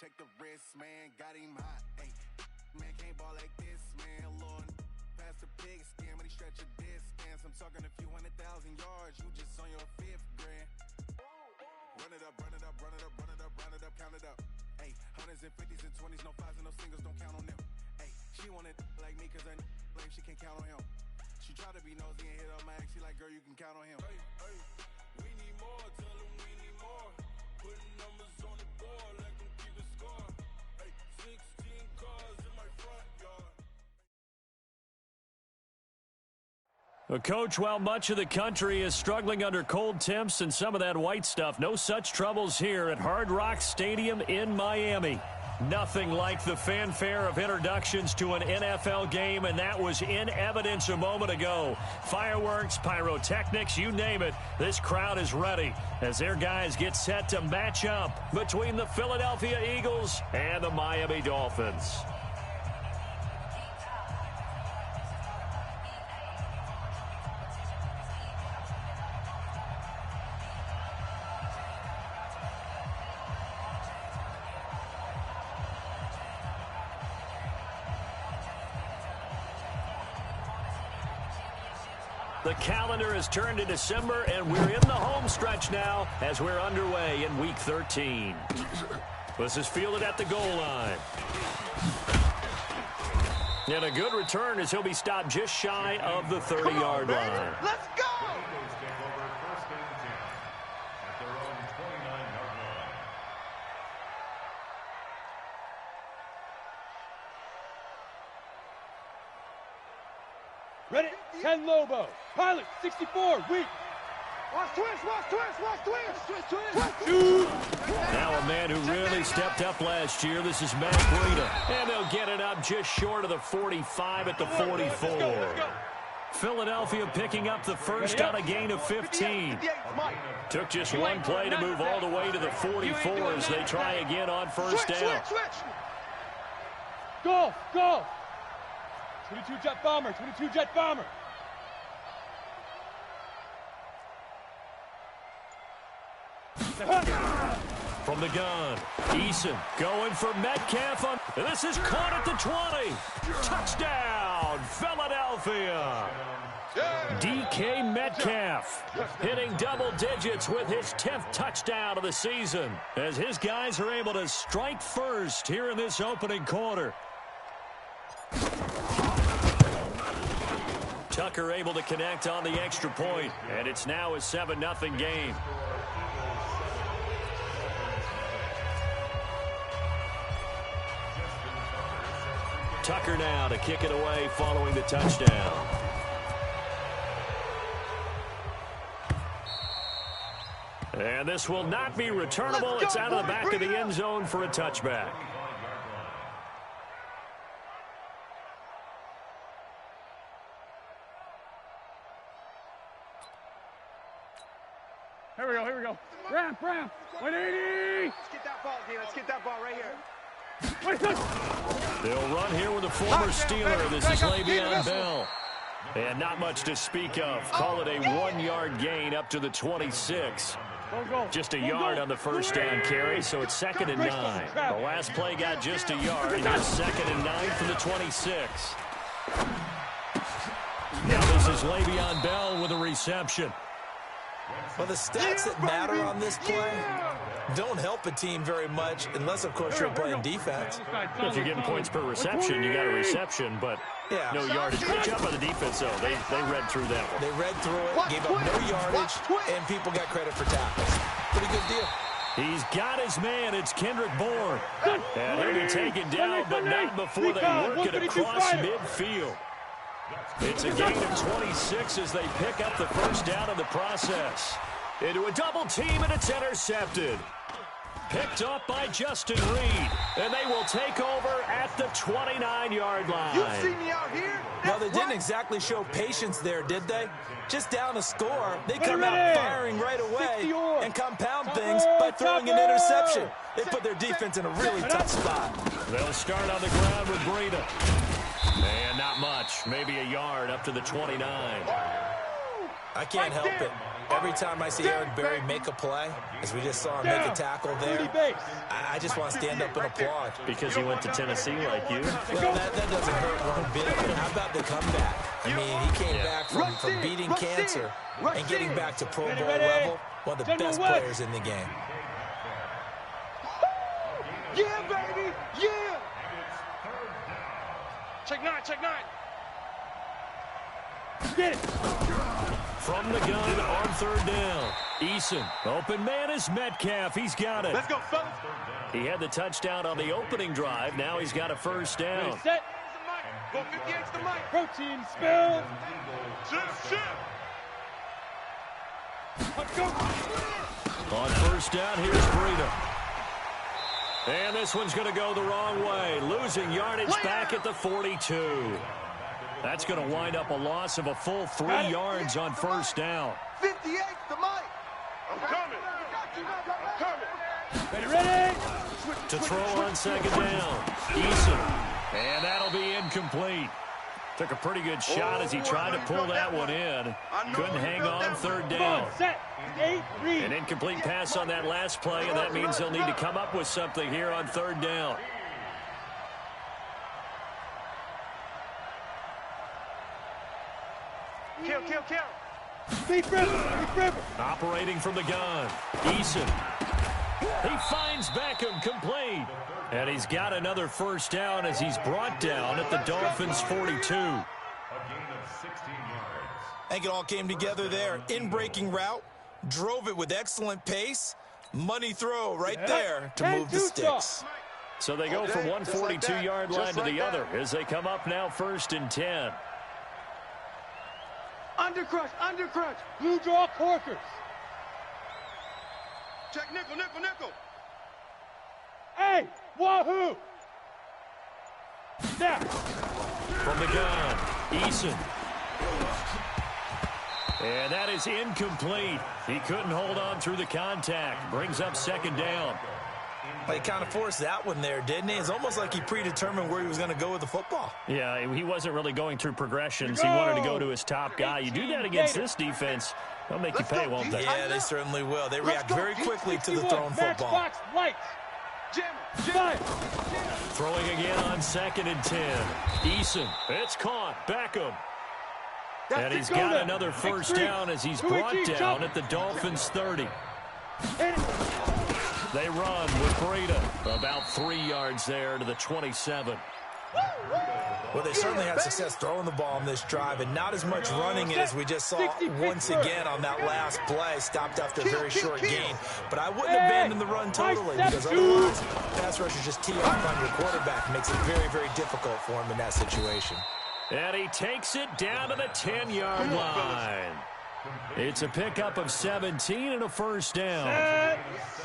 check the wrist, man, got him hot. Hey, man, can't ball like this, man. Lord, pass the pig skin, but he stretch a distance. I'm talking a few 100,000 yards, you just on your 5th grand. Run it up, run it up, run it up, run it up, run it up, count it up. Hey, hundreds and 50s and 20s, no 5s and no singles, don't count on them. Hey, she wanted like me, cause I like she can't count on him. She tried to be nosy and hit up my ex, she like, girl, you can count on him. Hey, hey, we need more, tell them we need more. Putting numbers on the board, let them keep it score. Hey, 16 cars in my front yard. Well, Coach, while much of the country is struggling under cold temps and some of that white stuff, no such troubles here at Hard Rock Stadium in Miami. Nothing like the fanfare of introductions to an NFL game, and that was in evidence a moment ago. Fireworks, pyrotechnics, you name it. This crowd is ready as their guys get set to match up between the Philadelphia Eagles and the Miami Dolphins. The calendar has turned to December, and we're in the home stretch now as we're underway in Week 13. This is fielded at the goal line. And a good return as he'll be stopped just shy of the 30-yard line. Let's go! Ready? 10 Lobo. Pilot, 64, weak. Watch twist, watch twist, watch twist. Twist, twist. Shoot. Now a man who really stepped up last year. This is Matt Breida. And they'll get it up just short of the 45 at the 44. Let's go. Philadelphia picking up the first on a gain of 15. Took just one play to move all the way to the 44 as they try again on first down. Go, go. 22 jet bomber, 22 jet bomber. From the gun, Eason going for Metcalf. And this is caught at the 20. Touchdown, Philadelphia. DK Metcalf hitting double digits with his 10th touchdown of the season as his guys are able to strike first here in this opening quarter. Tucker able to connect on the extra point, and it's now a 7-0 game. Tucker now to kick it away following the touchdown. And this will not be returnable. It's out of the back of the end zone for a touchback. Here we go. Ramp. 180. Let's get that ball, D. Let's get that ball right here. They'll run here with a former Steeler. This is Le'Veon Bell. And not much to speak of. Call it a 1-yard gain up to the 26. Just a yard on the first down carry, so it's 2nd and 9. The last play got just a yard. It's 2nd and 9 from the 26. Now this is Le'Veon Bell with a reception. Well, the stats that matter on this play don't help a team very much unless, of course, you're playing defense. If you're getting points per reception, you got a reception, but no yardage. Good job by the defense, though. They read through that one. They read through it, gave up no yardage, and people got credit for tackles. Pretty good deal. He's got his man. It's Kendrick Bourne. And he'll be taken down, but not before they work it across midfield. It's a gain of 26 as they pick up the first down in the process. Into a double team, and it's intercepted. Picked up by Justin Reed, and they will take over at the 29-yard line. You see me out here? Well, they didn't exactly show patience there, did they? Just down a score, they come out firing right away and compound things by throwing an interception. They put their defense in a really tough spot. They'll start on the ground with Breida. And not much, maybe a yard up to the 29. I can't help it. Every time I see Eric Berry make a play, as we just saw him make a tackle there, I just want to stand up and applaud. Because he went to Tennessee like you? Well, that doesn't hurt one bit, but how about the comeback? I mean, he came back from beating cancer and getting back to Pro Bowl level. One of the best players in the game. Yeah, baby! Yeah! Check 9, check 9. Get it! From the gun on third down. Eason. Open man is Metcalf. He's got it. Let's go, fellas. He had the touchdown on the opening drive. Now he's got a first down. Ready, set. Go 58 to the mic. Protein spill. Let's go. On first down, here's Breida. And this one's going to go the wrong way. Losing yardage back at the 42. That's going to wind up a loss of a full 3 yards on first down. 58 to the mic. I'm coming. Ready? To throw on second down. Eason. And that'll be incomplete. Took a pretty good shot as he tried to pull that one in. Couldn't hang on third down. Set. 8-3. An incomplete pass on that last play, and that means they'll need to come up with something here on third down. Kill. Deep river. Operating from the gun. Eason. He finds Beckham complete. And he's got another first down as he's brought down at the Dolphins' 42. I think it all came together there. In-breaking route. Drove it with excellent pace. Money throw right there to move the sticks. So they go from one 42-yard line to the other as they come up now first and 10. Undercrush. Blue draw corkers. Check nickel. Hey, wahoo! Now. From the gun, Eason. And that is incomplete. He couldn't hold on through the contact. Brings up second down. He kind of forced that one there, didn't he? It's almost like he predetermined where he was going to go with the football. Yeah, he wasn't really going through progressions. He wanted to go to his top guy. You do that against this defense, they'll make you pay, won't they? Yeah, they certainly will. They react very quickly to the thrown football. Throwing again on second and 10. Eason, it's caught. Beckham. And he's got another first down as he's brought down at the Dolphins' 30. They run with Breida. About 3 yards there to the 27. Well, they certainly had success throwing the ball on this drive, and not as much running it as we just saw once again on that last play. Stopped after a very short gain. But I wouldn't abandon the run totally, because otherwise pass rushers just tee off on your quarterback. It makes it very, very difficult for him in that situation. And he takes it down to the 10-yard line. It's a pickup of 17 and a first down.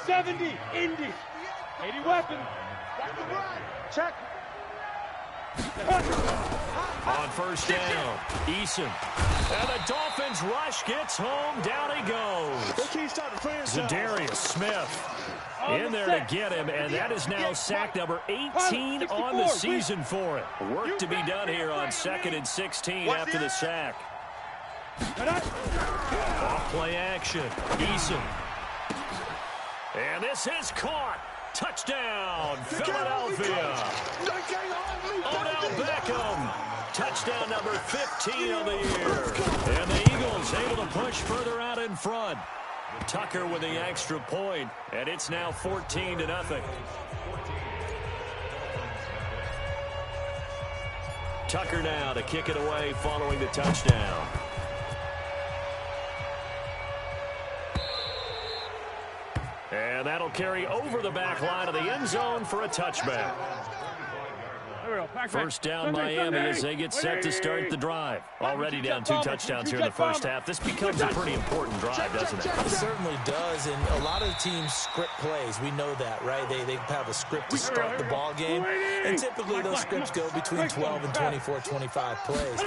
70, Indy. 80 weapon. Check. On first down, Eason. And the Dolphins rush gets home. Down he goes. Zadarius Smith in there to get him, and that is now sack number 18 on the season for it. Work to be done here on 2nd and 16 after the sack. Off play action, Eason. And this is caught. Touchdown, Philadelphia. Odell Beckham. Touchdown number 15 of the year. And the Eagles able to push further out in front. Tucker with the extra point, and it's now 14-0. Tucker now to kick it away following the touchdown. And that'll carry over the back line of the end zone for a touchback. First down Miami as they get set to start the drive. Already down 2 touchdowns here in the first half. This becomes a pretty important drive, doesn't it? It certainly does, and a lot of teams script plays. We know that, right? They have a script to start the ball game, and typically those scripts go between 12 and 24, 25 plays.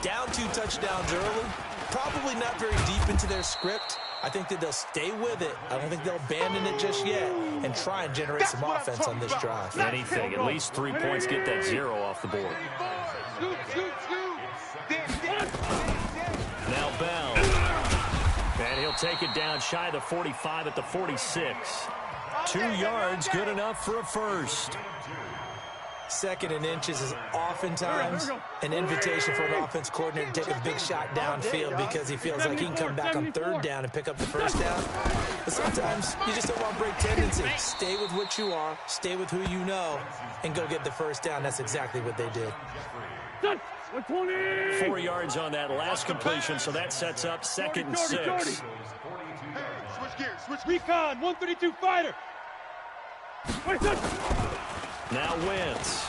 Down 2 touchdowns early, probably not very deep into their script. I think that they'll stay with it. I don't think they'll abandon it just yet and try and generate some offense on this drive. Anything, at least 3 points, get that 0 off the board. Now Bell. take it down shy of the 45 at the 46. 2 yards, good enough for a first. 2nd and inches is oftentimes an invitation for an offense coordinator to take a big shot downfield because he feels like he can come back on 3rd down and pick up the first down. But sometimes you just don't want to break tendency. Stay with what you are, stay with who you know, and go get the first down. That's exactly what they did. 4 yards on that last completion, so that sets up 2nd and 6. Switch gears, switch Recon, 132 fighter. Now Wentz.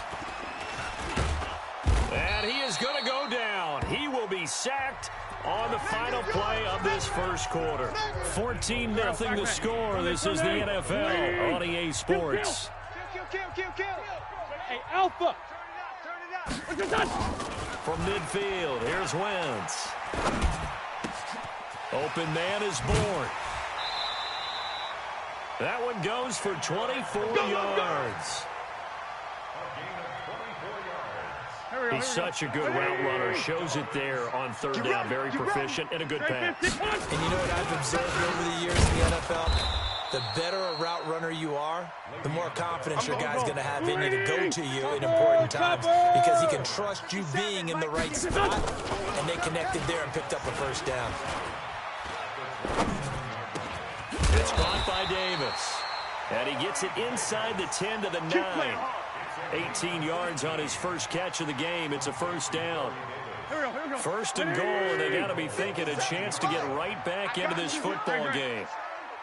And he is going to go down. He will be sacked on the final play of this first quarter. 14-0 the score. This is the NFL on EA Sports. Kill. Hey, Alpha. From midfield, here's Wentz. Open man is born. That one goes for 24 yards. He's such a good route runner. Shows it there on 3rd down. Very proficient and a good pass. And you know what I've observed over the years in the NFL? The better a route runner you are, the more confidence your guy's going to have in you to go to you in important times because he can trust you being in the right spot, and they connected there and picked up a first down. It's caught by Davis. And he gets it inside the 10 to the 9. 18 yards on his first catch of the game. It's a first down. 1st and goal, and they got to be thinking a chance to get right back into this football game.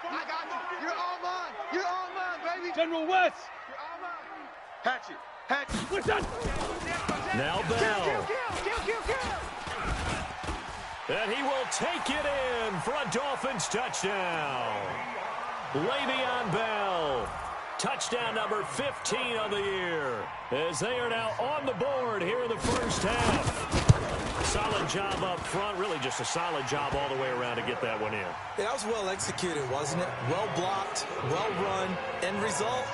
I got you. You're all mine, baby. General West. You're all mine. Hatchet. Now Bell. Kill. And he will take it in for a Dolphins touchdown. Le'Veon Bell. Touchdown number 15 of the year, as they are now on the board here in the first half. Solid job up front, really just a solid job all the way around to get that one in. Yeah, that was well executed, wasn't it? Well blocked, well run, end result,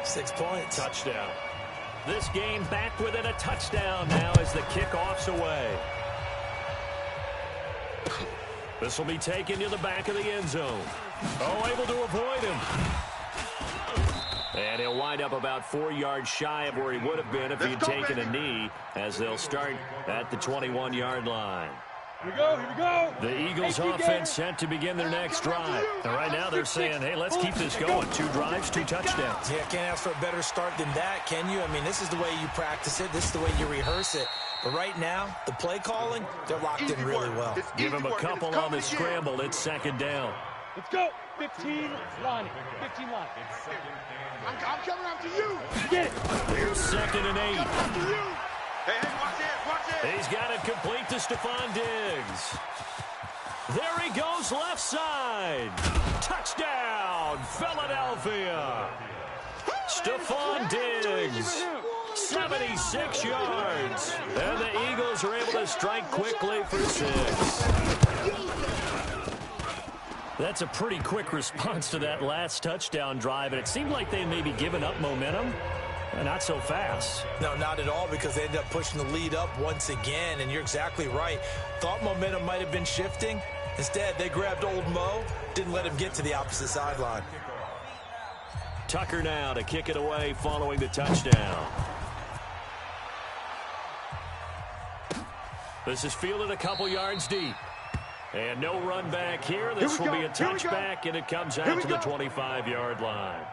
6 points. Touchdown. This game back within a touchdown now as the kickoff's away. This will be taken to the back of the end zone. Oh, able to avoid him. And he'll wind up about 4 yards shy of where he would have been if he had taken a knee, as they'll start at the 21-yard line. Here we go. The Eagles offense set to begin their next drive. And right now they're saying, hey, let's keep this going. 2 drives, 2 touchdowns. Yeah, can't ask for a better start than that, can you? I mean, this is the way you practice it. This is the way you rehearse it. But right now, the play calling, they're locked in really well. Give him a couple on the scramble. It's 2nd down. Let's go. 15 line. 15 line. I'm coming after you. Get it. Here's 2nd and 8. After you. Hey, watch it. He's got it complete to Stephon Diggs. There he goes, left side. Touchdown, Philadelphia. Stephon Diggs, 76 yards. And the Eagles are able to strike quickly for 6. That's a pretty quick response to that last touchdown drive, and it seemed like they may be giving up momentum. Not so fast. No, not at all, because they ended up pushing the lead up once again, and you're exactly right. Thought momentum might have been shifting. Instead, they grabbed old Mo, didn't let him get to the opposite sideline. Tucker now to kick it away following the touchdown. This is fielded a couple yards deep. And no run back here. This will be a touchback, and it comes out to the 25-yard line.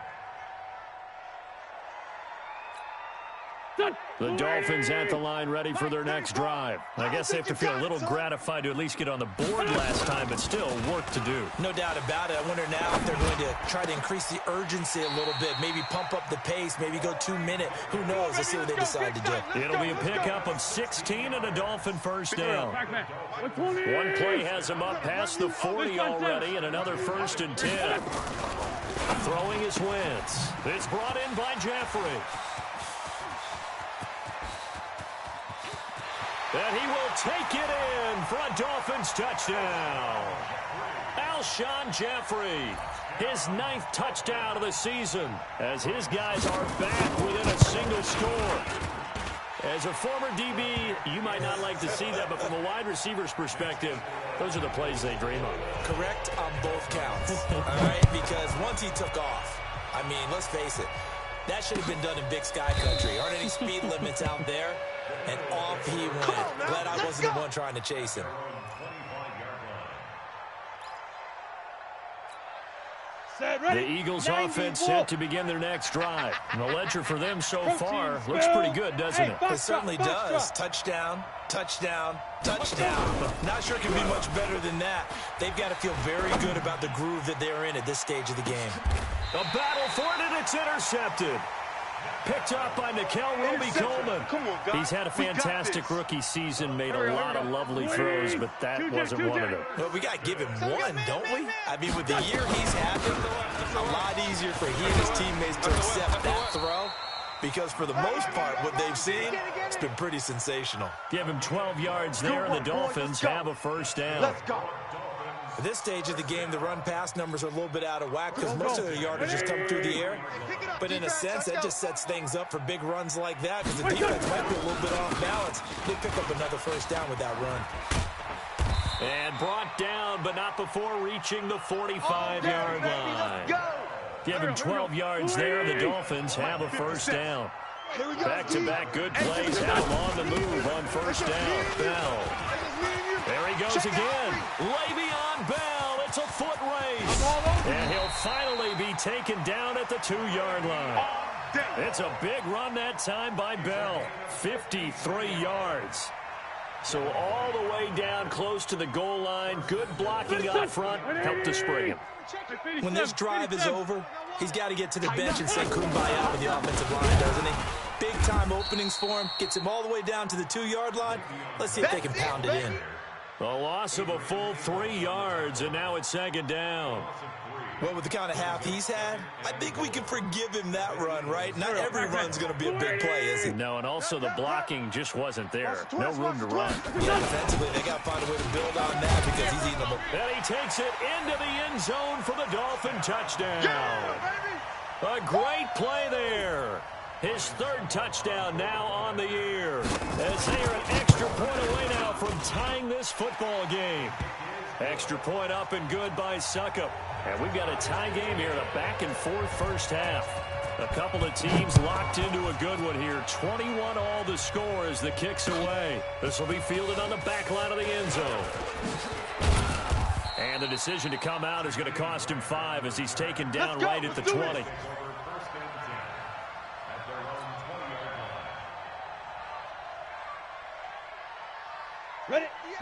The Dolphins at the line ready for their next drive. I guess they have to feel a little gratified to at least get on the board last time, but still work to do. No doubt about it. I wonder now if they're going to try to increase the urgency a little bit, maybe pump up the pace, maybe go 2 minute. Who knows? Let's see what they decide to do. It'll be a pickup of 16 and a Dolphin first down. One play has him up past the 40 already, and another 1st and 10. Throwing his Wentz. It's brought in by Jeffrey. And he will take it in for a Dolphins touchdown. Alshon Jeffrey, his 9th touchdown of the season, as his guys are back within a single score. As a former DB, you might not like to see that, but from a wide receiver's perspective, those are the plays they dream of. Correct on both counts, all right? Because once he took off, I mean, let's face it, that should have been done in Big Sky Country. Aren't any speed limits out there? And off he went. Glad I wasn't the one trying to chase him. The Eagles offense set to begin their next drive. And the ledger for them so far looks pretty good, doesn't it? It certainly does. Touchdown, touchdown, touchdown. Not sure it can be much better than that. They've got to feel very good about the groove that they're in at this stage of the game. A battle for it, and it's intercepted. Picked up by Nickel Roby-Coleman. He's had a fantastic rookie season, made a lot of lovely throws, but that wasn't one of them. Well, we got to give him one, don't we? I mean, with the year he's having, a lot easier for he and his teammates to accept that throw, because for the most part, what they've seen, it's been pretty sensational. Give him 12 yards there, and the Dolphins have a first down. Let's go. At this stage of the game, the run-pass numbers are a little bit out of whack because most of their yardage just come through the air. But in a sense, that just sets things up for big runs like that because the defense might be a little bit off balance. They pick up another first down with that run. And brought down, but not before reaching the 45-yard line. Give him 12 yards there. The Dolphins have a first down. Back-to-back good plays. Have him on the move on first down. Bell. There he goes again. Le'Veon Bell. It's a foot race. And he'll finally be taken down at the 2-yard line. It's a big run that time by Bell. 53 yards. So all the way down close to the goal line. Good blocking up front. Helped to spring him. When this drive is over, he's got to get to the bench and say kumbaya with the offensive line, doesn't he? Big-time openings for him. Gets him all the way down to the 2-yard line. Let's see if they can pound it in. A loss of a full 3 yards, and now it's second down. Well, with the kind of half he's had, I think we can forgive him that run, right? Not every run's going to be a big play, is it? No, and also the blocking just wasn't there. No room to run. Yeah, defensively, they got to find a way to build on that because he's eating them. And he takes it into the end zone for the Dolphin touchdown. A great play there. His third touchdown now on the year, as they are an extra point away now from tying this football game. Extra point up and good by Suckup. And we've got a tie game here, a back-and-forth first half. A couple of teams locked into a good one here. 21 all the score as the kick's away. This will be fielded on the back line of the end zone. And the decision to come out is going to cost him 5 as he's taken down right at the 20.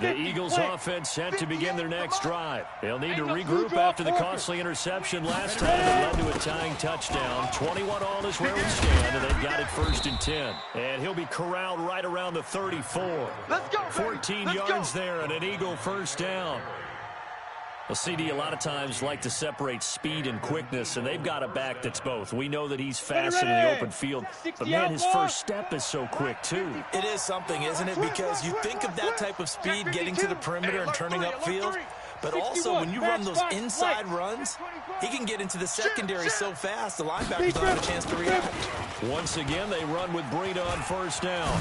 The Eagles offense set to begin their next drive. They'll need to regroup after the costly interception last time that led to a tying touchdown. 21 all is where we stand, and they've got it 1st and 10. And he'll be corralled right around the 34. 14 yards there and an Eagle first down. Well, CD, a lot of times like to separate speed and quickness, and they've got a back that's both. We know that he's fast in the open field, but, man, his first step is so quick, too. It is something, isn't it? Because you think of that type of speed getting to the perimeter and turning upfield, but also when you run those inside runs, he can get into the secondary so fast, the linebackers don't have a chance to react. Once again, they run with Breida on first down.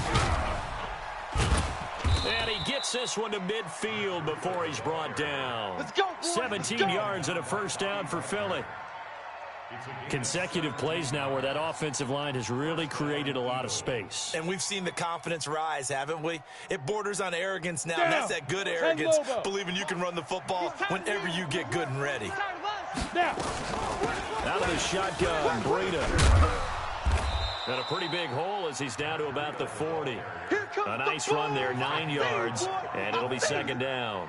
And he gets this one to midfield before he's brought down. 17 yards and a first down for Philly. Consecutive plays now where that offensive line has really created a lot of space. And we've seen the confidence rise, haven't we? It borders on arrogance now, and that's that good arrogance, believing you can run the football whenever you get good and ready. Out of the shotgun, Breida. And a pretty big hole as he's down to about the 40. A nice run there, 9 yards, and it'll be second down.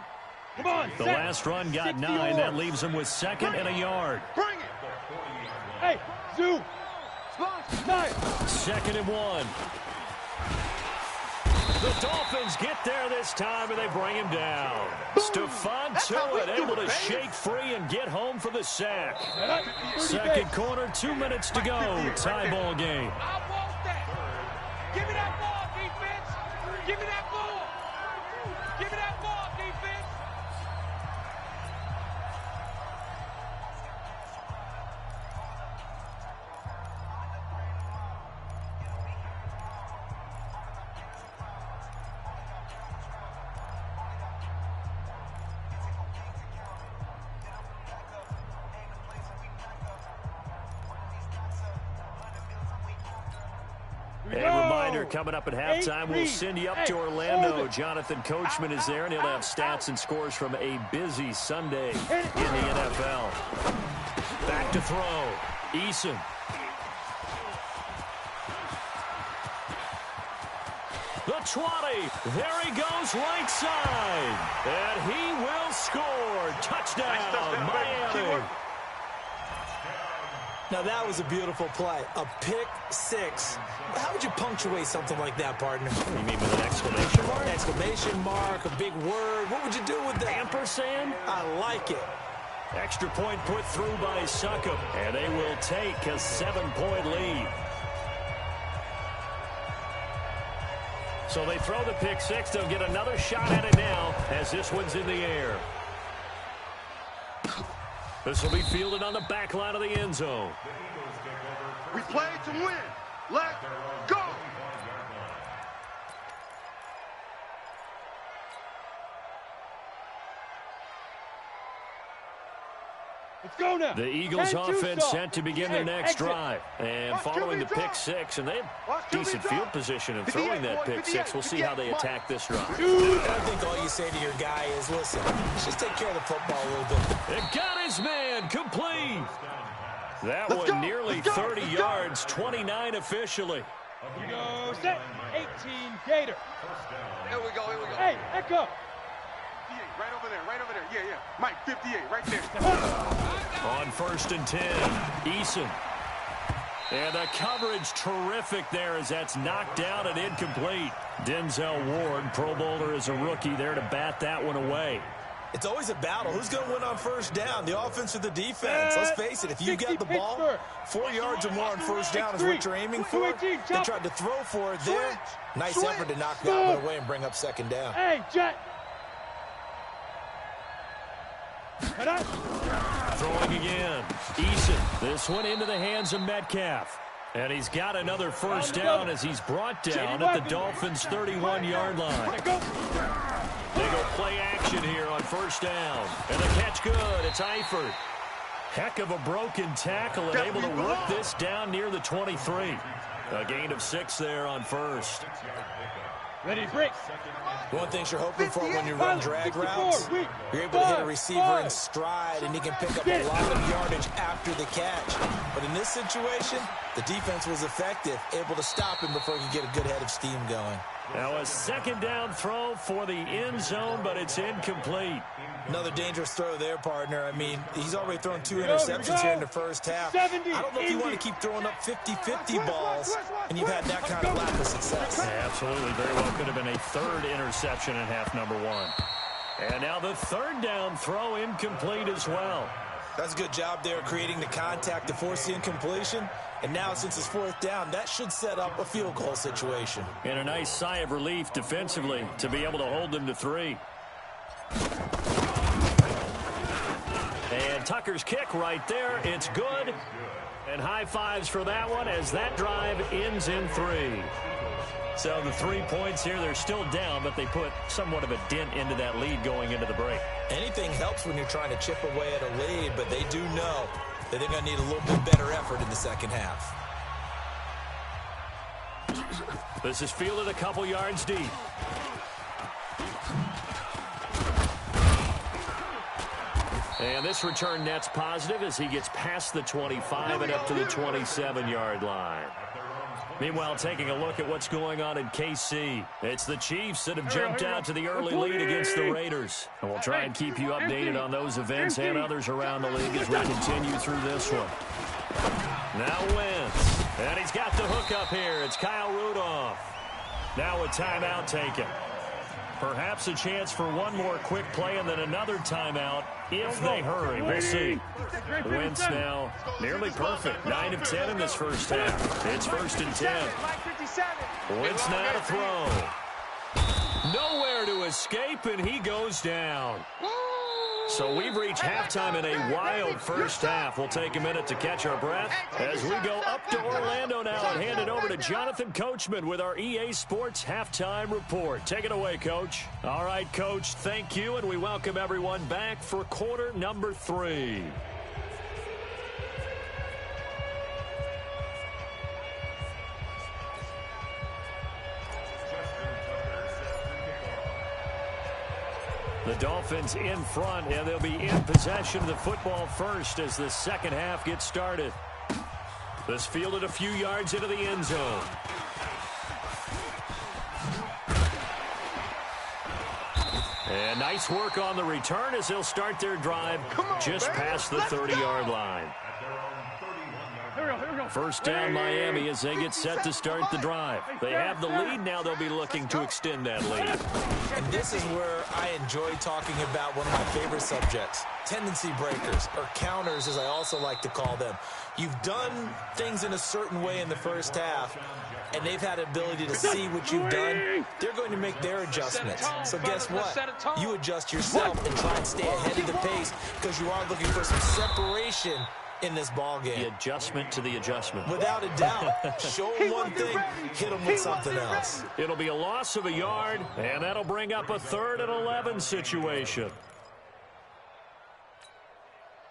The last run got 9. That leaves him with 2nd and a yard. Hey, Zoo. 2nd and 1. The Dolphins get there this time, and they bring him down. Stephon Tuitt able to shake free and get home for the sack. Second quarter, 2 minutes to go. Tie ball game. I want that. Give me that ball, defense. Give me that ball. Give me that ball, defense. A reminder, coming up at halftime, we'll send you up to Orlando. Jonathan Coachman is there, and he'll have stats and scores from a busy Sunday in the NFL. Back to throw. Eason. The 20. There he goes, right side. And he will score. Touchdown, Miami. Now, that was a beautiful play. A pick six. How would you punctuate something like that, partner? You mean with an exclamation mark? Exclamation mark, a big word. What would you do with that? Ampersand? I like it. Extra point put through by Succop. And they will take a 7-point lead. So they throw the pick six. They'll get another shot at it now as this one's in the air. This will be fielded on the back line of the end zone. We play to win. Let's go. Let's go now. The Eagles offense set to begin their next drive. And following the pick six, and they have decent field position in throwing that pick six. We'll see how they attack this drive. I think all you say to your guy is, listen, just take care of the football a little bit. It got his man complete. That one nearly 30 yards, 29 officially. Here we go, set, 18, Gator. Here we go, here we go. Hey, Echo. 58, right over there. Yeah. Mike, 58, right there. On 1st and 10, Eason. And the coverage terrific there as that's knocked down and incomplete. Denzel Ward, Pro Bowler as a rookie, there to bat that one away. It's always a battle. Who's going to win on first down, the offense or the defense? Let's face it, if you get the ball, 4 yards or more on first down is what you're aiming for. They tried to throw for it there. Nice effort to knock that one away and bring up 2nd down. Hey, Jet. Throwing again. Eason. This one into the hands of Metcalf. And he's got another first down as he's brought down at the Dolphins' 31-yard line. They go play action here on 1st down. And the catch good. It's Eifert. Heck of a broken tackle and able to work this down near the 23. A gain of 6 there on 1st. Ready, break. One thing you're hoping for when you run drag routes, you're able to hit a receiver in stride, and he can pick up a lot of yardage after the catch. But in this situation, the defense was effective, able to stop him before he could get a good head of steam going. Now a 2nd down throw for the end zone, but it's incomplete. Another dangerous throw there, partner. I mean, he's already thrown 2 interceptions here in the first half. I don't know if you want to keep throwing up 50-50 balls, and you've had that kind of lack of success. Yeah, absolutely. Very well could have been a 3rd interception in half number 1. And now the 3rd down throw incomplete as well. That's a good job there creating the contact to force the incompletion. And now, since it's 4th down, that should set up a field goal situation. And a nice sigh of relief defensively to be able to hold them to 3. And Tucker's kick right there. It's good. And high fives for that one as that drive ends in 3. So the 3 points here, they're still down, but they put somewhat of a dent into that lead going into the break. Anything helps when you're trying to chip away at a lead, but they do know that they're going to need a little bit better effort in the 2nd half. This is fielded a couple yards deep. And this return net's positive as he gets past the 25 and up to the 27-yard line. Meanwhile, taking a look at what's going on in KC. It's the Chiefs that have jumped out to the early lead against the Raiders. And we'll try and keep you updated on those events and others around the league as we continue through this one. Now Wentz. And he's got the hook up here. It's Kyle Rudolph. Now a timeout taken. Perhaps a chance for one more quick play and then another timeout if they hurry. We'll see. Wentz now nearly perfect. 9 of 10 in this first half. It's 1st and 10. Wentz now to throw. Nowhere to escape, and he goes down. So we've reached halftime in a wild first half. We'll take a minute to catch our breath as we go up to Orlando now and hand it over to Jonathan Coachman with our EA Sports Halftime Report. Take it away, Coach. All right, Coach, thank you, and we welcome everyone back for quarter number 3. The Dolphins in front, and they'll be in possession of the football first as the second half gets started. This fielded a few yards into the end zone. And nice work on the return as they'll start their drive just past the 30-yard line. First down Miami as they get set to start the drive. They have the lead. Now they'll be looking to extend that lead. And this is where I enjoy talking about one of my favorite subjects, tendency breakers, or counters as I also like to call them. You've done things in a certain way in the first half, and they've had the ability to see what you've done. They're going to make their adjustments. So guess what? You adjust yourself and try and stay ahead of the pace because you are looking for some separation in this ball game. The adjustment to the adjustment. Without a doubt. Show them one thing, hit them with something else. It'll be a loss of a yard, and that'll bring up a 3rd and 11 situation.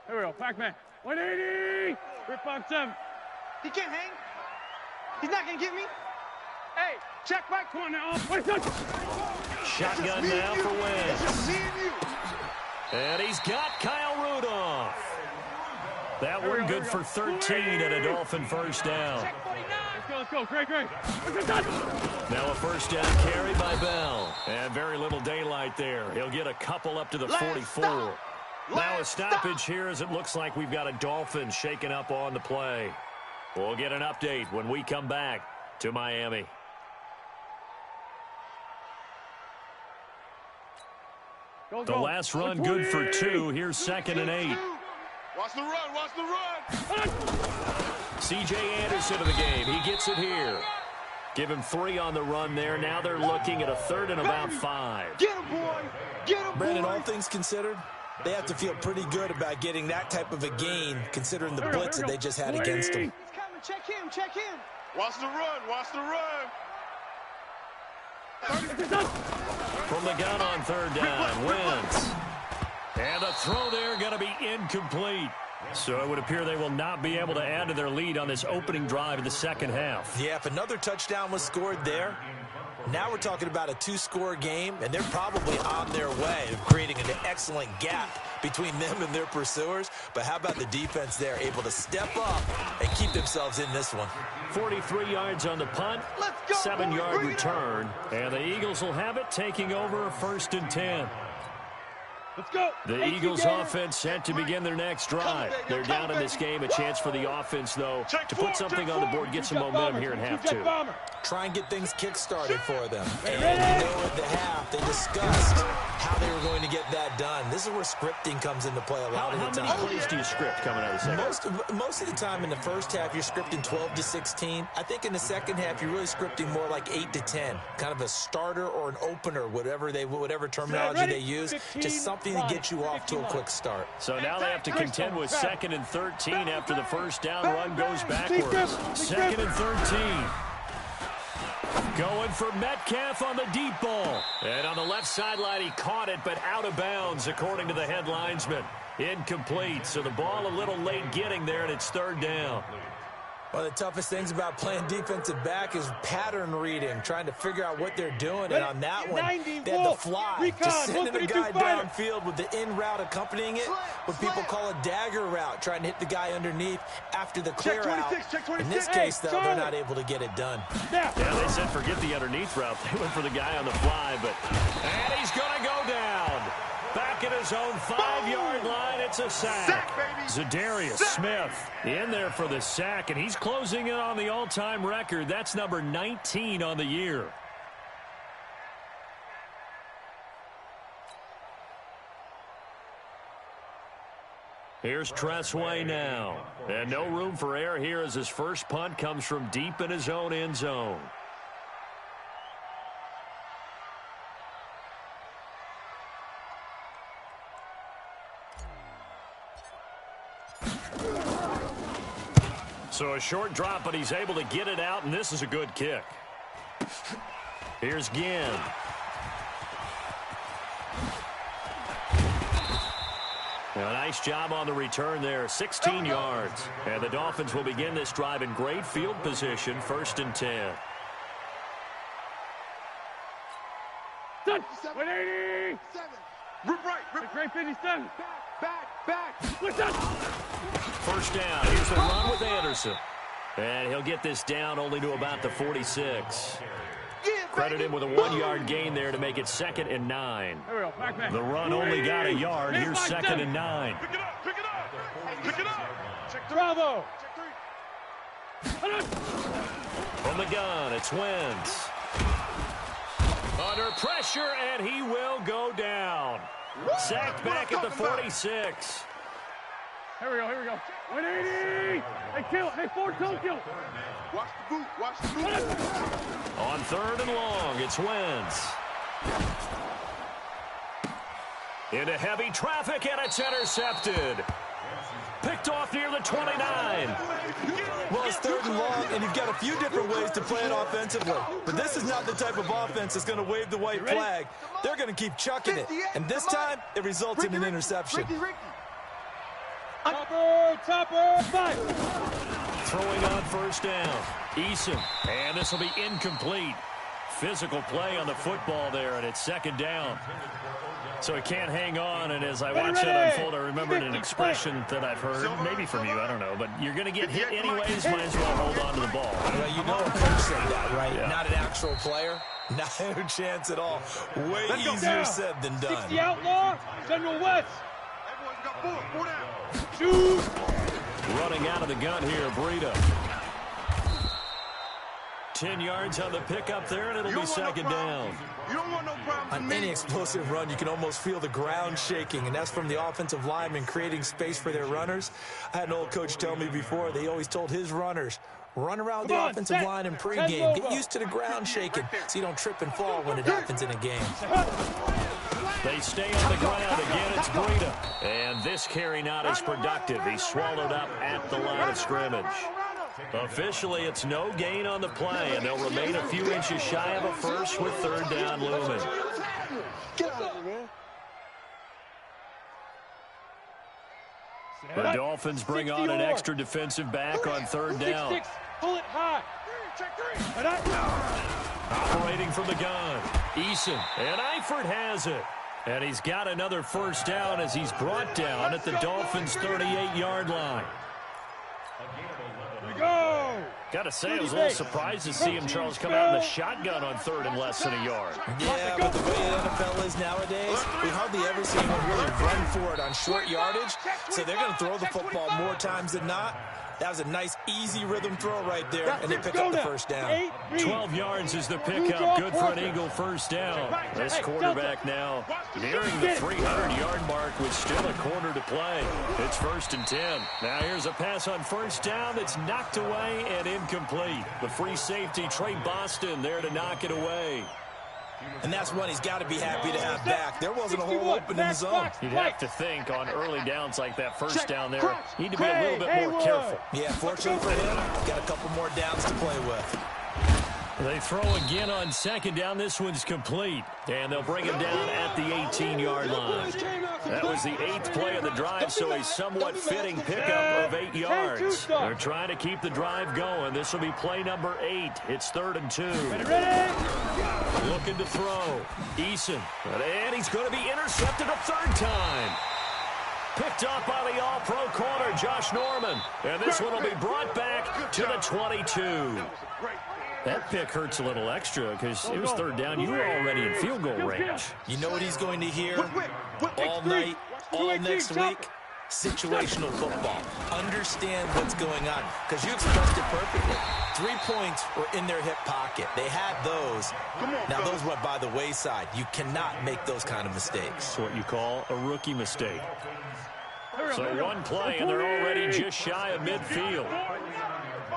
Here we go, Pac-Man. 180! Rip on 7. He can't hang. He's not going to get me. Hey, check back. Come on now. Shotgun now for Wentz. And he's got Kyle Rudolph. That one good for 13 and a Dolphin first down. Let's go. Great. Now a first down carry by Bell. And very little daylight there. He'll get a couple up to the 44. Now a stoppage here as it looks like we've got a Dolphin shaken up on the play. We'll get an update when we come back to Miami. The last run good for 2. Here's 2nd and 8. Watch the run. C.J. Anderson of the game. He gets it here. Give him 3 on the run there. Now they're looking at a 3rd and about 5. Get him, boy. Brandon, all things considered, they have to feel pretty good about getting that type of a gain considering the blitz that they just had against them. He's coming. Check him. Watch the run. From the gun on 3rd down, Wentz. And a throw there going to be incomplete. So it would appear they will not be able to add to their lead on this opening drive of the second half. Yeah, if another touchdown was scored there, now we're talking about a 2-score game, and they're probably on their way of creating an excellent gap between them and their pursuers. But how about the defense there, able to step up and keep themselves in this one? 43 yards on the punt, 7-yard return, and the Eagles will have it, taking over 1st and 10. Let's go. The Eagles offense set to begin their next drive. They're down in this game. A chance for the offense, though, to put something on the board, get some momentum here in half 2. Try and get things kick-started for them. And at the half, they discussed how they were going to get that done. This is where scripting comes into play a lot of the time. How many plays do you script coming out of the second? Most of the time in the first half, you're scripting 12 to 16. I think in the second half, you're really scripting more like 8 to 10. Kind of a starter or an opener, whatever terminology they use. Just something to get you off to a quick start. So now they have to contend with 2nd and 13 after the first down run goes backwards. 2nd and 13. Going for Metcalf on the deep ball. And on the left sideline, he caught it, but out of bounds, according to the head linesman. Incomplete, so the ball a little late getting there, and it's 3rd down. One of the toughest things about playing defensive back is pattern reading, trying to figure out what they're doing. And on that one, they had to fly, just sending a guy downfield with the in route accompanying it, what people call a dagger route, trying to hit the guy underneath after the clear out. In this case, though, they're not able to get it done. Yeah, they said forget the underneath route. They went for the guy on the fly, and he's going to go down. Back at his own 5-yard line, it's a sack. Zadarius Smith in there for the sack, and he's closing in on the all-time record. That's number 19 on the year. Here's Tressway now. And no room for error here as his first punt comes from deep in his own end zone. So a short drop, but he's able to get it out, and this is a good kick. Here's Ginn. A nice job on the return there, 16 yards. And the Dolphins will begin this drive in great field position, 1st and 10. 180! Rip right. Rip right. 57. Back. First down. Here's the run with Anderson. And he'll get this down only to about the 46. Credit him with a 1-yard gain there to make it 2nd and 9. The run only got a yard. Here's 2nd and 9. Pick it up. Check Bravo. From the gun, it's Wentz. Under pressure, and he will go down. Sacked back at the 46. Here we go. 180. Hey, kill. Hey, Ford, don't kill. Watch the boot. On 3rd and long, it's Wentz. Into heavy traffic, and it's intercepted. Picked off near the 29. Well, it's 3rd and long, and you've got a few different ways to play it offensively. But this is not the type of offense that's going to wave the white flag. They're going to keep chucking it. And this time, it results in an interception. Topper, 5. Throwing on 1st down. Eason. And this will be incomplete. Physical play on the football there, and it's 2nd down. So he can't hang on, and as I watch that unfold, I remembered an expression that I've heard, maybe from you, I don't know, but you're going to get hit anyways, might as well hold on to the ball. Well, you know a coach said that, right? Yeah. Not an actual player. Not a chance at all. Way easier said than done. 60 outlaw, General West. Everyone's got 4 down. Shoot! Running out of the gun here, Breida. 10 yards on the pickup there, and it'll be 2nd down. You don't want no problems. On any explosive run, you can almost feel the ground shaking, and that's from the offensive linemen creating space for their runners. I had an old coach tell me before, they always told his runners, run around the offensive line in pregame. Get used to the ground shaking so you don't trip and fall when it happens in a game. They stay on the ground. Again, it's Breida. And this carry not as productive. He's swallowed up at the line of scrimmage. Officially, it's no gain on the play, and they'll remain a few inches shy of a first with 3rd down looming. The Dolphins bring on an extra defensive back on 3rd down. Pull it high. Operating from the gun. Eason, and Eifert has it. And he's got another 1st down as he's brought down at the Dolphins' 38-yard line. Go! Got to say, I was a little surprised to see him, Charles, come out in the shotgun on 3rd and less than a yard. Yeah, but the way the NFL is nowadays, we hardly ever see anyone really run for it on short yardage, so they're going to throw the football more times than not. That was a nice, easy rhythm throw right there, and they pick up the 1st down. 12 yards is the pickup. Good for an Eagle 1st down. This quarterback now nearing the 300-yard mark with still a quarter to play. It's 1st and 10. Now here's a pass on 1st down that's knocked away and incomplete. The free safety, Trey Boston, there to knock it away. And that's one he's got to be happy to have back. There wasn't a hole open in the zone. You'd have to think on early downs like that 1st down there, need to be a little bit more careful. Yeah, fortunately for him, got a couple more downs to play with. They throw again on 2nd down. This one's complete. And they'll bring him down at the 18-yard line. That was the 8th play of the drive, so a somewhat fitting pickup of 8 yards. They're trying to keep the drive going. This will be play number 8. It's 3rd and 2. Looking to throw. Eason. And he's going to be intercepted a 3rd time. Picked off by the all-pro corner, Josh Norman. And this one will be brought back to the 22. That pick hurts a little extra because it was 3rd down. You were already in field goal range. You know what he's going to hear all night, all next week? Situational football. Understand what's going on, because you expressed it perfectly. 3 points were in their hip pocket. They had those. Now those went by the wayside. You cannot make those kind of mistakes. It's what you call a rookie mistake. So one play, and they're already just shy of midfield.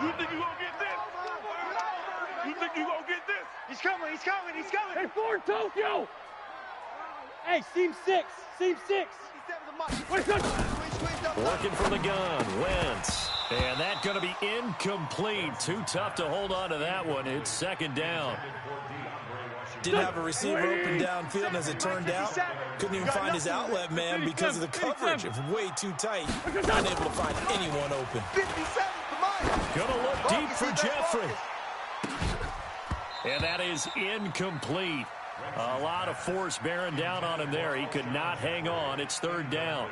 You think you're going to get this? You think you're going to get this? He's coming. Hey, Ford, Tokyo! Hey, seam 6. Working from the gun, Wentz. And that's going to be incomplete. Too tough to hold on to that one. It's 2nd down. Didn't have a receiver open downfield, and as it turned out, couldn't even find his outlet man because of the coverage. It was way too tight. Unable to find anyone open. Gonna look deep for Jeffrey. And that is incomplete. A lot of force bearing down on him there. He could not hang on. It's third down.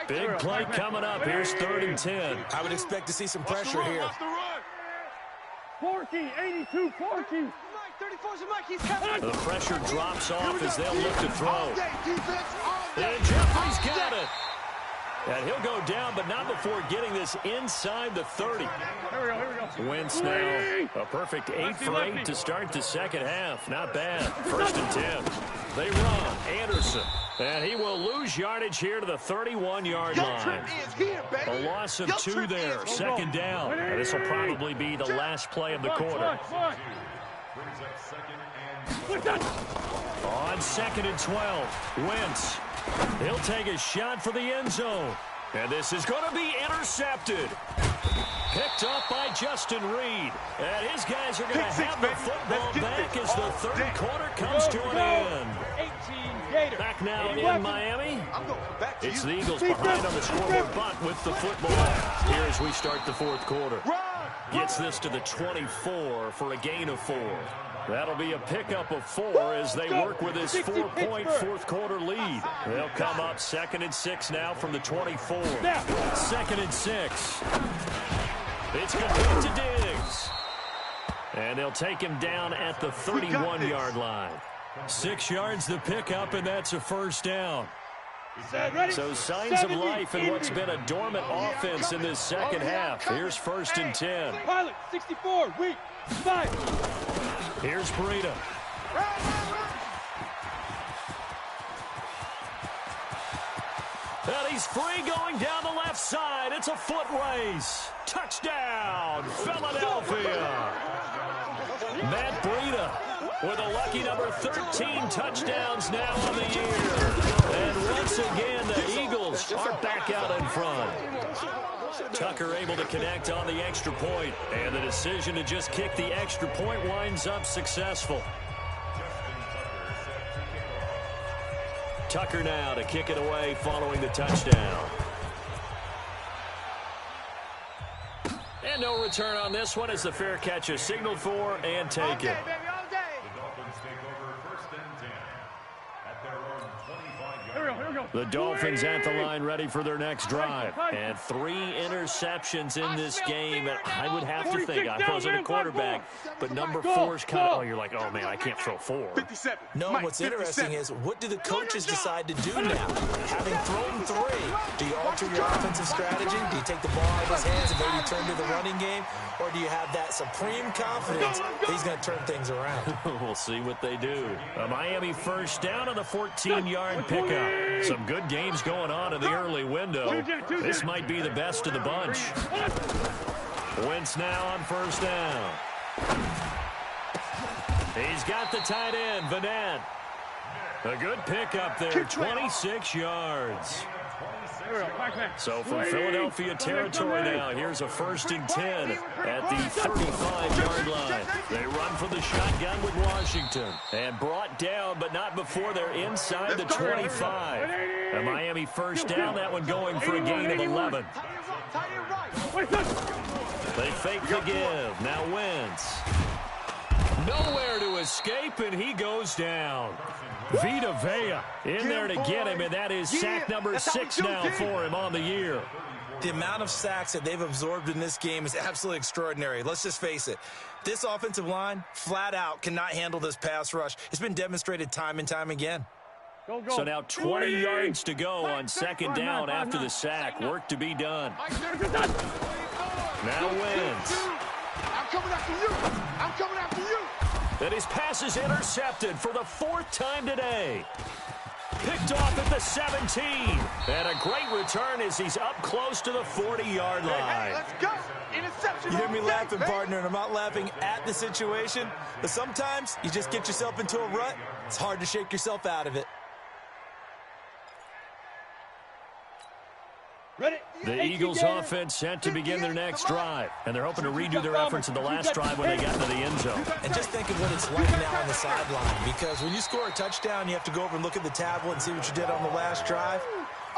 Big play coming up. Here's 3rd and 10. I would expect to see some pressure here. Forky, 82, Forky. The pressure drops off as they'll look to throw. And Jeffrey's got it. And he'll go down, but not before getting this inside the 30. Here we go. Wentz now, a perfect 8 for 8 to start the second half. Not bad. 1st and 10. They run. Anderson. And he will lose yardage here to the 31-yard line. A loss of 2 there. 2nd down. And this will probably be the last play of the quarter. On 2nd and 12, Wentz. He'll take a shot for the end zone. And this is going to be intercepted. Picked up by Justin Reed. And his guys are going to have the football back as the third quarter comes to an end. 18 Back now in Miami. It's the Eagles behind on the scoreboard, but with the football. Here as we start the fourth quarter. Gets this to the 24 for a gain of 4. That'll be a pickup of 4 as they work with his 4-point fourth quarter lead. They'll come up 2nd and 6 now from the 24. 2nd and 6. It's complete to Diggs. And they'll take him down at the 31-yard line. 6 yards the pickup, and that's a first down. So signs of life in what's been a dormant offense in this second half. Here's 1st and 10. Pilot, 64, weak, 5. Here's Breida. And he's free going down the left side. It's a foot race. Touchdown, Philadelphia. Matt Breida with a lucky number 13 touchdowns now on the year. And once again, the Eagles are back out in front. Tucker able to connect on the extra point, and the decision to just kick the extra point winds up successful. Tucker now to kick it away following the touchdown. And no return on this one as the fair catch is signaled for and taken. The Dolphins at the line ready for their next drive. And 3 interceptions in this game. And I would have to think, I wasn't a quarterback, but number 4 is kind of, oh, you're like, oh, man, I can't throw 4. No, what's interesting is what do the coaches decide to do now? Having thrown 3, do you alter your offensive strategy? Do you take the ball out of his hands and maybe turn to the running game? Or do you have that supreme confidence that he's going to turn things around? We'll see what they do. A Miami first down on the 14-yard pickup. Some good games going on in the early window. This might be the best of the bunch. Wentz now on first down. He's got the tight end, Vanette. A good pickup there, 26 yards. So from Philadelphia territory now, here's a 1st and 10 at the 35-yard line. They run for the shotgun with Washington. And brought down, but not before they're inside the 25. A Miami first down, that one going for a gain of 11. They fake the give. Now Wentz. Nowhere to escape, and he goes down. Vita Vea in there to get him, and that is sack number 6 now for him on the year. The amount of sacks that they've absorbed in this game is absolutely extraordinary. Let's just face it. This offensive line, flat out, cannot handle this pass rush. It's been demonstrated time and time again. So now 20 yards to go on 2nd down after the sack. Work to be done. Now Wentz. I'm coming after you. I'm coming after you. And his pass is intercepted for the 4th time today. Picked off at the 17. And a great return as he's up close to the 40-yard line. Hey, let's go. Interception. You hear me laughing, partner, and I'm not laughing at the situation. But sometimes you just get yourself into a rut. It's hard to shake yourself out of it. The Eagles offense set to begin their next drive. And they're hoping to redo their efforts in the last drive when they got into the end zone. And just think of what it's like now on the sideline. Because when you score a touchdown, you have to go over and look at the tablet and see what you did on the last drive.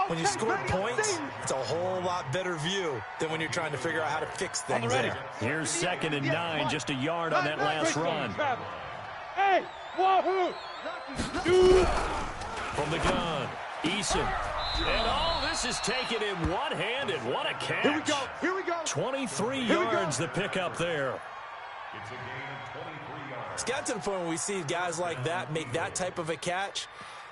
When you score points, it's a whole lot better view than when you're trying to figure out how to fix things there. Here's 2nd and 9, just a yard on that last run. Hey, Wahoo! From the gun, Eason. And this is taken in one-handed. What a catch. Here we go. Here we go. 23 yards the pickup there. It's got to the point where we see guys like that make that type of a catch.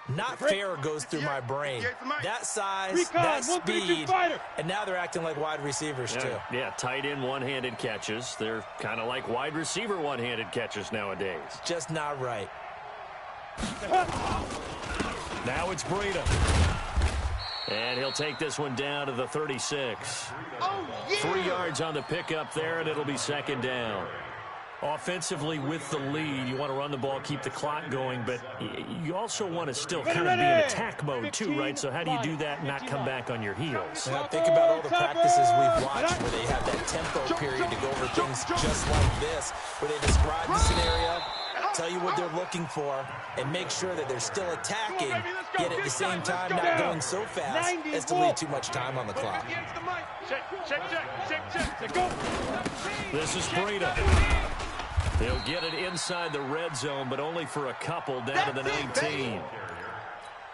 Not fair goes through my brain. That size, that speed, and now they're acting like wide receivers too. Yeah, tight end one-handed catches. They're kind of like wide receiver one-handed catches nowadays. Just not right. Now it's Breida. And he'll take this one down to the 36. 3 yards on the pickup there, and it'll be second down. Offensively with the lead, you want to run the ball, keep the clock going, but you also want to still kind of be in attack mode too, right? So how do you do that and not come back on your heels? Now think about all the practices we've watched where they have that tempo period to go over things just like this, where they describe the scenario, tell you what they're looking for, and make sure that they're still attacking, yet at the same time not going so fast as to leave too much time on the clock. This is Breida. They'll get it inside the red zone, but only for a couple, down to the 19.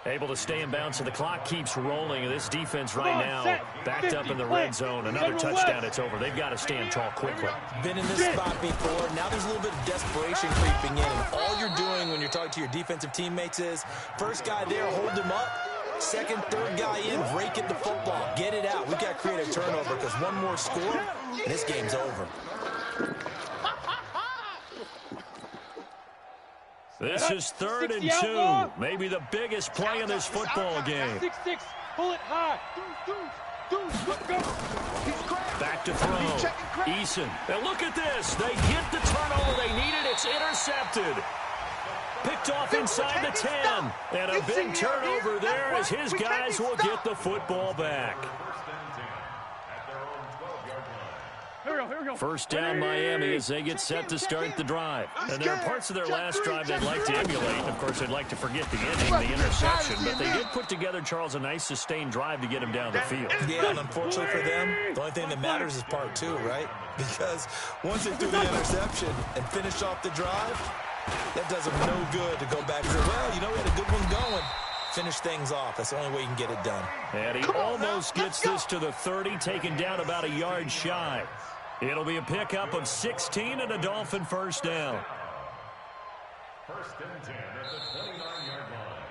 Able to stay in bounds, and the clock keeps rolling. And this defense right now backed up in the red zone. Another touchdown, it's over. They've got to stand tall quickly. Been in this spot before. Now there's a little bit of desperation creeping in. And all you're doing when you're talking to your defensive teammates is, first guy there, hold him up. Second, third guy in, break it the football. Get it out. We've got to create a turnover because one more score, and this game's over. This is 3rd and 2. Maybe the biggest play in this football game. 6-6. Pull it high. Back to throw. Eason. And look at this. They get the turnover they needed. It's intercepted. Picked off inside the 10. And a big turnover there as his guys will get the football back. First down Miami as they get set to start the drive. And there are parts of their last drive they'd like to emulate. Of course, they'd like to forget the ending, the interception. But they did put together, Charles, a nice sustained drive to get him down the field. Yeah, and unfortunately for them, the only thing that matters is part 2, right? Because once they threw the interception and finished off the drive, that does them no good to go back and say, well, you know, we had a good one going. Finish things off. That's the only way you can get it done. And he almost gets this to the 30, taken down about a yard shy. It'll be a pickup of 16 and a Dolphin first down. 1st and 10 at the 29-yard line.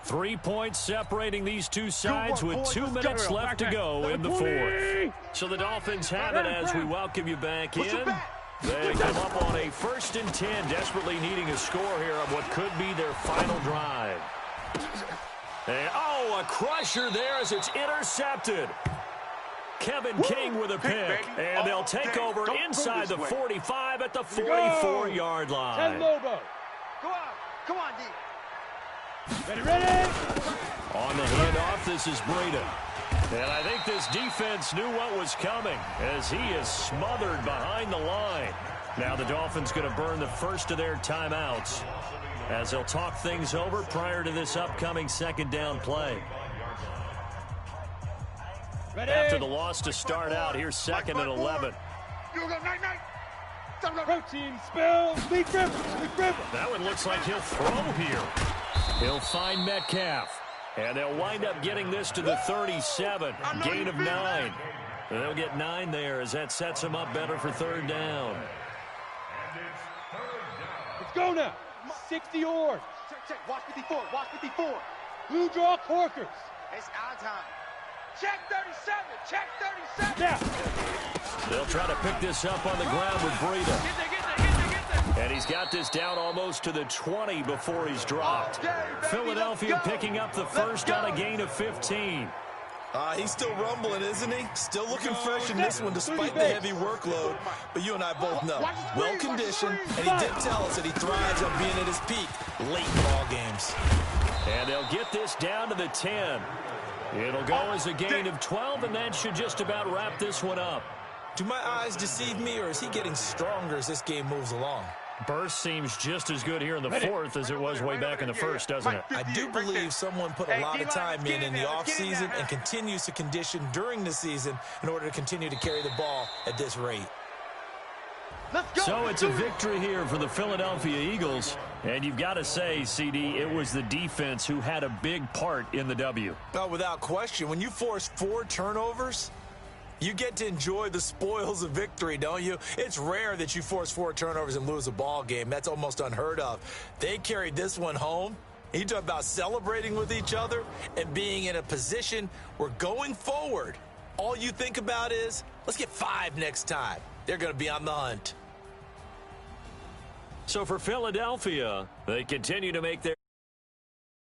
3 points separating these two sides with 2 minutes left to go in the 4th. So the Dolphins have it as we welcome you back in. They come up on a 1st and 10, desperately needing a score here on what could be their final drive. And, a crusher there as it's intercepted. Kevin King with a pick, and they'll take over inside the 45 at the 44-yard line. Lobo. Come on, D. Ready. On the handoff, this is Breida. And I think this defense knew what was coming as he is smothered behind the line. Now the Dolphins going to burn the first of their timeouts as they'll talk things over prior to this upcoming second down play. Ready. After the loss to start out, here's 2nd and 11. Protein spill. Leaf river. That one looks like he'll throw here. He'll find Metcalf. And they'll wind up getting this to the 37. Gain of 9. They'll get 9 there as that sets them up better for 3rd down. Let's go now. 60 yards. Check. Watch 54. Blue draw Corkers. It's our time. Check 37. Yeah. They'll try to pick this up on the ground with Breida. Get there. And he's got this down almost to the 20 before he's dropped. Philadelphia picking up the first on a gain of 15. He's still rumbling, isn't he? Still looking fresh in this one despite the heavy workload. But you and I both know, well-conditioned, and he did tell us that he thrives on being at his peak late in ball games. And they'll get this down to the 10. It'll go as a gain of 12, and that should just about wrap this one up. Do my eyes deceive me, or is he getting stronger as this game moves along? Burst seems just as good here in the 4th as it was way back in the 1st, doesn't it? I do believe someone put a lot of time in the offseason and continues to condition during the season in order to continue to carry the ball at this rate. So it's a victory here for the Philadelphia Eagles. And you've got to say, CD, it was the defense who had a big part in the W. Well, without question, when you force 4 turnovers, you get to enjoy the spoils of victory, don't you? It's rare that you force 4 turnovers and lose a ball game. That's almost unheard of. They carried this one home. You talk about celebrating with each other and being in a position where going forward, all you think about is, let's get 5 next time. They're going to be on the hunt. So for Philadelphia, they continue to make their